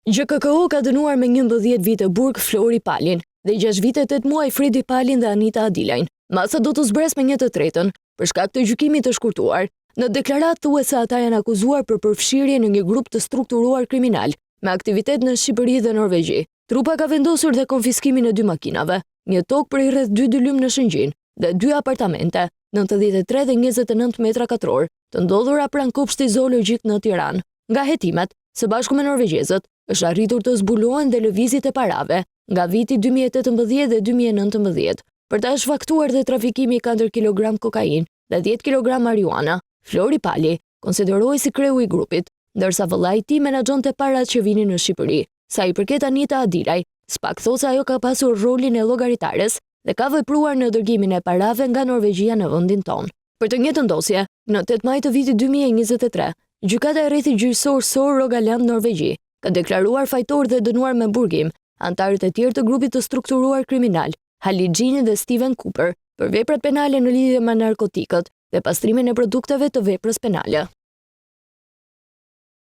GKK-u ka dënuar me 11 vite burg Flori Palin dhe 6 vite 8 muaj Fredi Palin dhe Anita Adilajn. Masa do të zbres me 1/3 për shkak të gjykimit të shkurtuar. Në deklaratë thuhet se ata janë akuzuar për përfshirje në një grup të strukturuar kriminal me aktivitet në Shqipëri dhe Norvegji. Trupa ka vendosur dhe konfiskimin e 2 makinave, një tokë për i rreth 2 dylym në Shëngjin dhe 2 apartamente, 93 dhe 29 metra katror, të ndodhura pranë kopshtit zoologjik në Tiranë. Nga hetimet, së bashku me norvegjezët, është arritur të zbulohen dhe lëvizjet e parave nga viti 2018 dhe 2019. Për ta shfaktuar dhe trafikimi i 4 kg kokain dhe 10 kg marijuana, Flori Pali konsiderohej si kreu i grupit, ndërsa vëllai i tij menaxhonte parat që vinin në Shqipëri. Sa i përket Anita Adilaj, SPAK thot se ajo ka pasur rolin e llogaritares dhe ka vepruar në dërgimin e parave nga Norvegjia në vendin tonë. Për të njëjtën dosje, në 8 maj të vitit 2023, gjykata e rrethit gjyqësor Sor Rogaland Norvegji ka deklaruar fajtor dhe dënuar me burgim antarët e tjerë të grupit të strukturuar kriminal, Halil Gjini dhe Steven Cooper, për veprat penale në lidhje me narkotikët dhe pastrimin e produkteve të veprës penale.